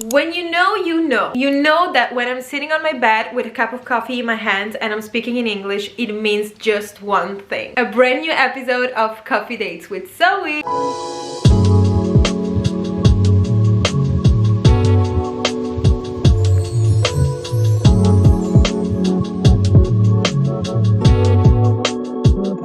When you know, you know. You know that when I'm sitting on my bed with a cup of coffee in my hands and I'm speaking in English, it means just one thing. A brand new episode of Coffee Dates with Zoe.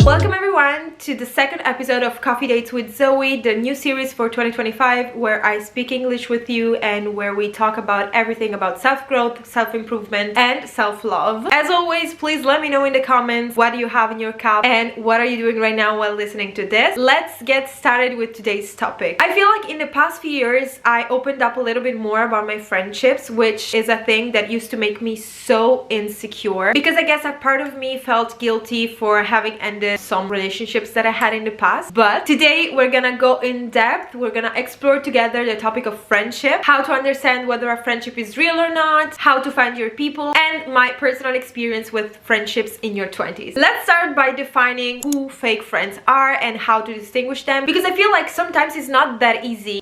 Welcome everyone to the second episode of Coffee Dates with Zoe, the new series for 2025 where I speak English with you and where we talk about everything about self-growth, self-improvement and self-love. As always, please let me know in the comments what do you have in your cup and what are you doing right now while listening to this. Let's get started with today's topic. I feel like in the past few years I opened up a little bit more about my friendships, which is a thing that used to make me so insecure because I guess a part of me felt guilty for having ended some relationships that I had in the past. But today we're gonna go in depth, we're gonna explore together the topic of friendship, how to understand whether a friendship is real or not, how to find your people, and my personal experience with friendships in your 20s. Let's start by defining who fake friends are and how to distinguish them, because I feel like sometimes it's not that easy.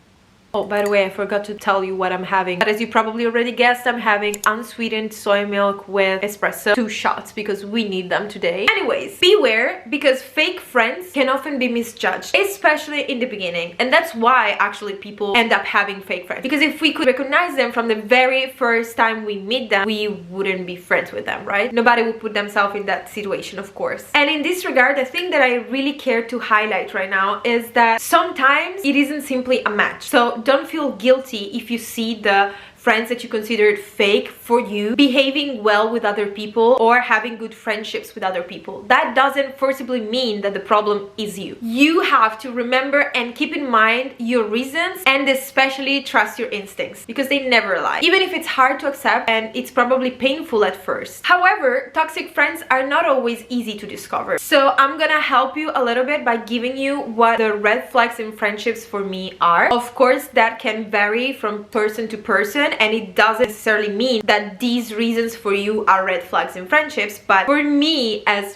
Oh, by the way, I forgot to tell you what I'm having. But as you probably already guessed, I'm having unsweetened soy milk with espresso, 2 shots, because we need them today. Anyways, beware, because fake friends can often be misjudged, especially in the beginning. And that's why actually people end up having fake friends. Because if we could recognize them from the very first time we meet them, we wouldn't be friends with them, right? Nobody would put themselves in that situation, of course. And in this regard, the thing that I really care to highlight right now is that sometimes it isn't simply a match. So don't feel guilty if you see the friends that you considered fake for you behaving well with other people or having good friendships with other people. That doesn't forcibly mean that the problem is you. You have to remember and keep in mind your reasons and especially trust your instincts because they never lie, even if it's hard to accept and it's probably painful at first. However, toxic friends are not always easy to discover. So I'm gonna help you a little bit by giving you what the red flags in friendships for me are. Of course, that can vary from person to person, and it doesn't necessarily mean that these reasons for you are red flags in friendships, but for me, let's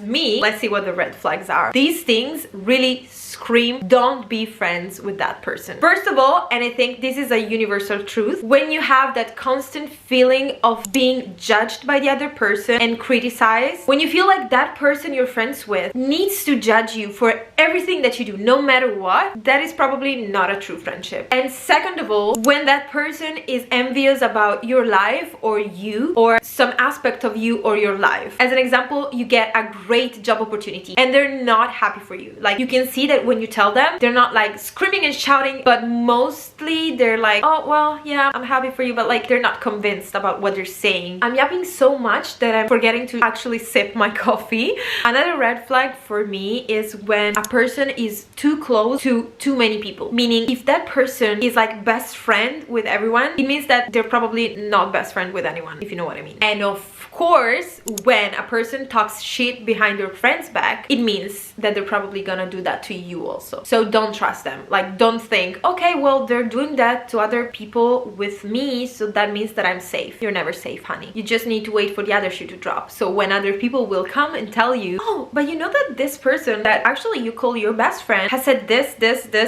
see what the red flags are. These things really scream, don't be friends with that person. First of all, and I think this is a universal truth, when you have that constant feeling of being judged by the other person and criticized, when you feel like that person you're friends with needs to judge you for everything that you do, no matter what, that is probably not a true friendship. And second of all, when that person is envious about your life or you or some aspect of you or your life. As an example, you get a great job opportunity and they're not happy for you. Like, you can see that when you tell them, they're not like screaming and shouting, but mostly they're like, oh well, yeah, I'm happy for you, but like they're not convinced about what they're saying. I'm yapping so much that I'm forgetting to actually sip my coffee. Another red flag for me is when a person is too close to too many people. Meaning, if that person is like best friend with everyone, it means that they're probably not best friend with anyone, if you know what I mean. And of course, when a person talks shit behind your friend's back, it means that they're probably gonna do that to you also. So don't trust them. Like, don't think, okay, well, they're doing that to other people with me, so that means that I'm safe. You're never safe, honey. You just need to wait for the other shoe to drop. So when other people will come and tell you, oh, but you know that this person that actually you call your best friend has said this,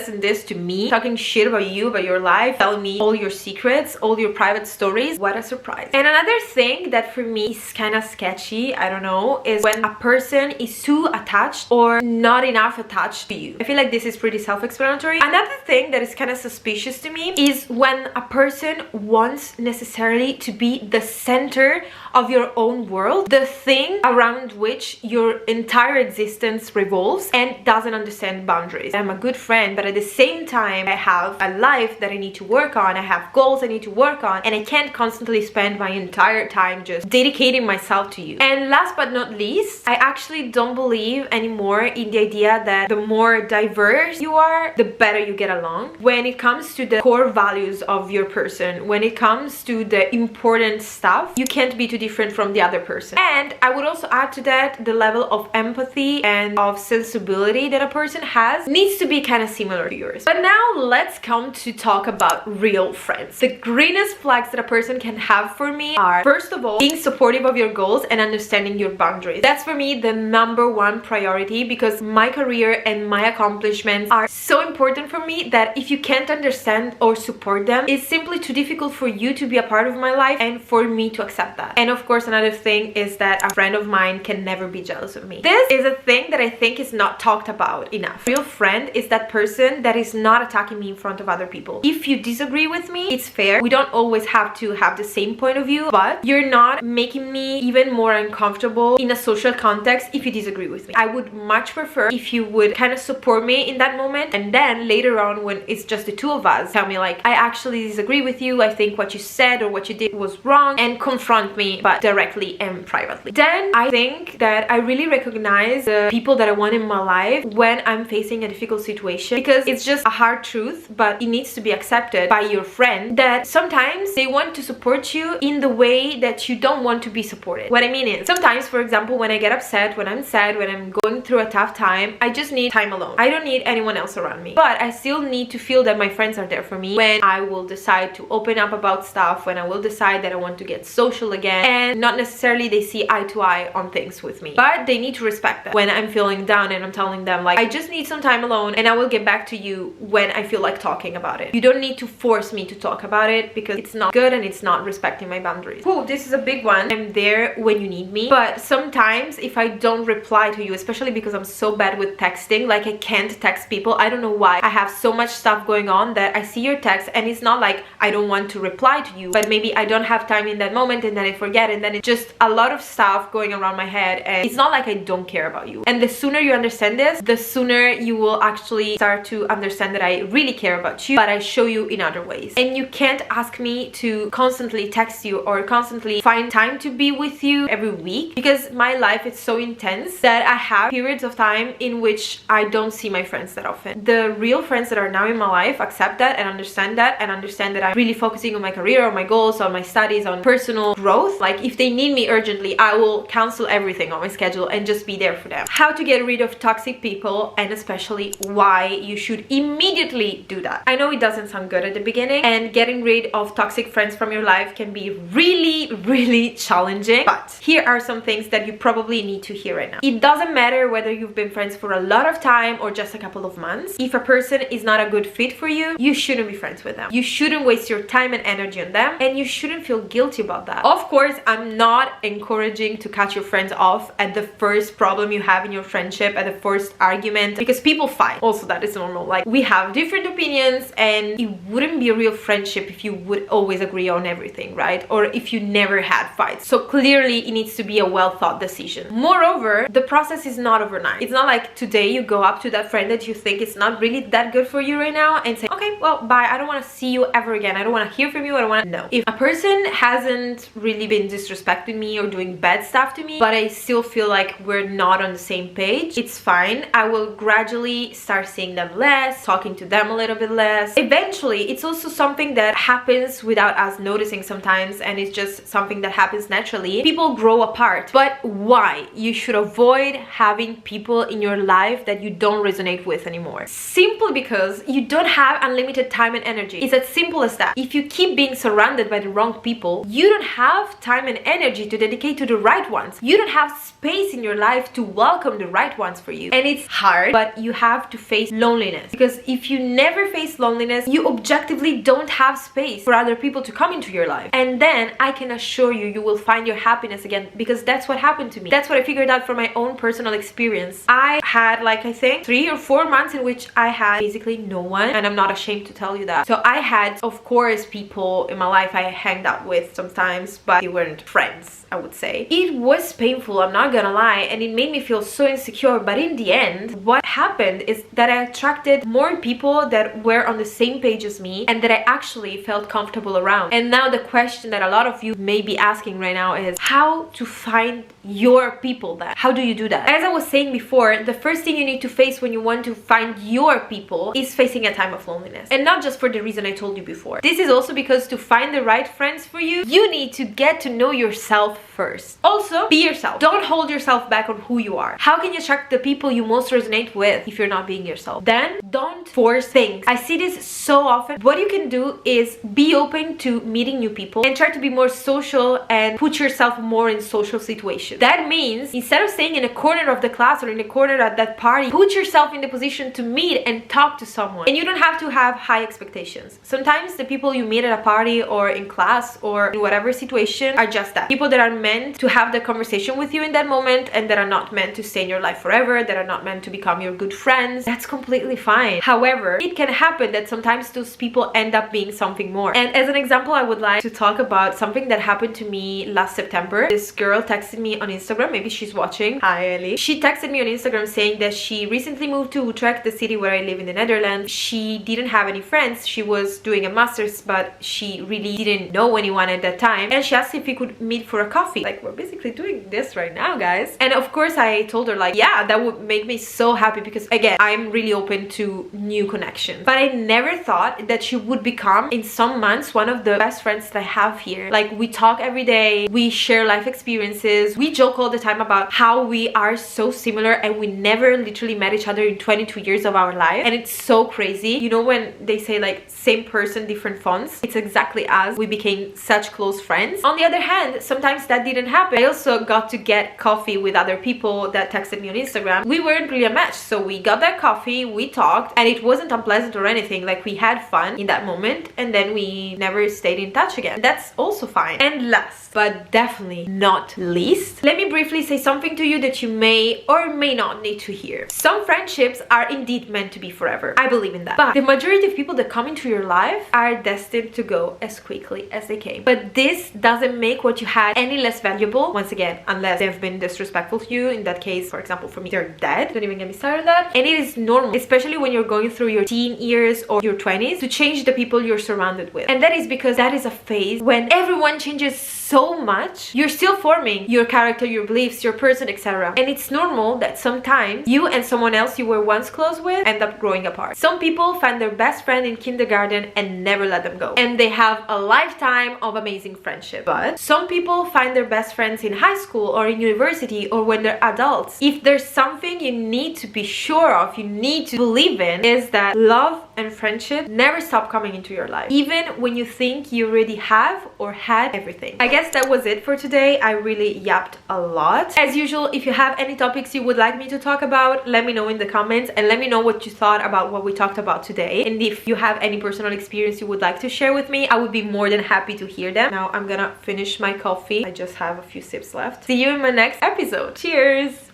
and this to me, talking shit about you, about your life, telling me all your secrets, all your private stories. What a surprise. And another thing that for me is kind of sketchy, I don't know, is when a person is too attached or not enough attached to you. I feel like this is pretty self-explanatory. Another thing that is kind of suspicious to me is when a person wants necessarily to be the center of your own world, the thing around which your entire existence revolves, and doesn't understand boundaries. I'm a good friend, but at the same time I have a life that I need to work on, I have goals I need to work on, and I can't constantly spend my entire time just dedicating myself to you. And last but not least, I actually don't believe anymore in the idea that the more diverse you are, the better you get along. When it comes to the core values of your person, when it comes to the important stuff, you can't be too different from the other person. And I would also add to that the level of empathy and of sensibility that a person has needs to be kind of similar to yours. But now let's come to talk about real friends. The greenest flags that a person can have for me are, first of all, being supportive supportive of your goals and understanding your boundaries. That's for me the number one priority, because my career and my accomplishments are so important for me that if you can't understand or support them, it's simply too difficult for you to be a part of my life and for me to accept that. And of course, another thing is that a friend of mine can never be jealous of me. This is a thing that I think is not talked about enough. Real friend is that person that is not attacking me in front of other people. If you disagree with me, it's fair. We don't always have to have the same point of view, but you're not making me even more uncomfortable in a social context if you disagree with me. I would much prefer if you would kind of support me in that moment, and then later on, when it's just the two of us, tell me like, I actually disagree with you, I think what you said or what you did was wrong, and confront me, but directly and privately. Then I think that I really recognize the people that I want in my life when I'm facing a difficult situation, because it's just a hard truth, but it needs to be accepted by your friend, that sometimes they want to support you in the way that you don't want to be supported. What I mean is, sometimes, for example, when I get upset, when I'm sad, when I'm going through a tough time, I just need time alone. I don't need anyone else around me, but I still need to feel that my friends are there for me when I will decide to open up about stuff, when I will decide that I want to get social again, and not necessarily they see eye to eye on things with me, but they need to respect that. When I'm feeling down and I'm telling them like, I just need some time alone and I will get back to you when I feel like talking about it. You don't need to force me to talk about it, because it's not good and it's not respecting my boundaries. Ooh, this is a big one. I'm there when you need me, but sometimes if I don't reply to you, especially because I'm so bad with texting, like I can't text people, I don't know why. I have so much stuff going on that I see your text and it's not like I don't want to reply to you, but maybe I don't have time in that moment and then I forget, and then it's just a lot of stuff going around my head, and it's not like I don't care about you. And the sooner you understand this, the sooner you will actually start to understand that I really care about you, but I show you in other ways. And you can't ask me to constantly text you or constantly find time to be with you every week, because my life is so intense that I have periods of time in which I don't see my friends that often. The real friends that are now in my life accept that and understand that I'm really focusing on my career, on my goals, on my studies, on personal growth. Like if they need me urgently, I will cancel everything on my schedule and just be there for them. How to get rid of toxic people, and especially why you should immediately do that. I know it doesn't sound good at the beginning, and getting rid of toxic friends from your life can be really challenging, but here are some things that you probably need to hear right now. It doesn't matter whether you've been friends for a lot of time or just a couple of months. If a person is not a good fit for you, you shouldn't be friends with them. You shouldn't waste your time and energy on them, and you shouldn't feel guilty about that. Of course, I'm not encouraging to cut your friends off at the first problem you have in your friendship, at the first argument, because people fight. Also, that is normal. Like, we have different opinions, and it wouldn't be a real friendship if you would always agree on everything, right? Or if you never had fights. So clearly it needs to be a well thought decision. Moreover, the process is not overnight. It's not like today you go up to that friend that you think is not really that good for you right now and say, okay, well, bye, I don't want to see you ever again, I don't want to hear from you, I don't want to know. If a person hasn't really been disrespecting me or doing bad stuff to me, but I still feel like we're not on the same page, it's fine. I will gradually start seeing them less, talking to them a little bit less. Eventually, it's also something that happens without us noticing sometimes, and it's just something that happens naturally. People grow apart. But why? You should avoid having people in your life that you don't resonate with anymore. Simply because you don't have unlimited time and energy. It's as simple as that. If you keep being surrounded by the wrong people, you don't have time and energy to dedicate to the right ones. You don't have space in your life to welcome the right ones for you. And it's hard, but you have to face loneliness. Because if you never face loneliness, you objectively don't have space for other people to come into your life. And then I can assure you, you will find your happiness again, because that's what happened to me. That's what I figured out from my own personal experience. I had, like, I think 3 or 4 months in which I had basically no one, and I'm not ashamed to tell you that. So I had, of course, people in my life I hanged out with sometimes, but they weren't friends, I would say. It was painful, I'm not gonna lie, and it made me feel so insecure, but in the end, what happened is that I attracted more people that were on the same page as me and that I actually felt comfortable around. And now the question that a lot of you may be asking right now is how to find your people then. How do you do that? As I was saying before, the first thing you need to face when you want to find your people is facing a time of loneliness. And not just for the reason I told you before. This is also because to find the right friends for you, you need to get to know yourself first. Also, be yourself. Don't hold yourself back on who you are. How can you attract the people you most resonate with if you're not being yourself. Then don't force things. I see this so often. What you can do is be open to meeting new people and try to be more social and put yourself more in social situations. That means instead of staying in a corner of the class or in a corner at that party, put yourself in the position to meet and talk to someone. And you don't have to have high expectations. Sometimes the people you meet at a party or in class or in whatever situation are just that. People that are meant to have the conversation with you in that moment and that are not meant to stay in your life forever, that are not meant to become your good friends. That's completely fine. However, it can happen that sometimes those people end up being something more. And as an example, I would like to talk about something that happened to me last September. This girl texted me on Instagram. Maybe she's watching. Hi, Ellie. She texted me on Instagram saying that she recently moved to Utrecht, the city where I live in the Netherlands. She didn't have any friends. She was doing a master's, but she really didn't know anyone at that time. And she asked if we could meet for a coffee. Like, we're basically doing this right now, guys. And of course, I told her, like, yeah, that would make me so happy because, again, I'm really open to new connections. But I never thought that she would become, in some months, one of the best friends that I have here. Like, we talk every day, we share life experiences, we joke all the time about how we are so similar and we never literally met each other in 22 years of our life. And it's so crazy. You know when they say like same person, different fonts? It's exactly as we became such close friends. On the other hand, sometimes that didn't happen. I also got to get coffee with other people that texted me on Instagram. We weren't really a match, so we got that coffee, we talked, and it wasn't unpleasant or anything. Like, we had fun in that moment and then we never stayed in touch again. That's also fine. And last but definitely not least, let me briefly say something to you that you may or may not need to hear. Some friendships are indeed meant to be forever. I believe in that. But the majority of people that come into your life are destined to go as quickly as they came. But this doesn't make what you had any less valuable, once again, unless they've been disrespectful to you. In that case, for example, for me, they're dead. Don't even get me started on that. And it is normal, especially when you're going through your teen years or your 20s, to change the people you're surrounded with. And that is because that is a phase when everyone changes so much. You're still forming your character, your beliefs, your person, etc. And it's normal that sometimes you and someone else you were once close with end up growing apart. Some people find their best friend in kindergarten and never let them go, and they have a lifetime of amazing friendship. But some people find their best friends in high school or in university or when they're adults. If there's something you need to be sure of, you need to believe in, is that love and friendship never stop coming into your life, even when you think you already have or had everything. I guess that was it for today. I really yapped a lot. As usual, if you have any topics you would like me to talk about, let me know in the comments and let me know what you thought about what we talked about today. And if you have any personal experience you would like to share with me, I would be more than happy to hear them. Now I'm gonna finish my coffee. I just have a few sips left. See you in my next episode. Cheers!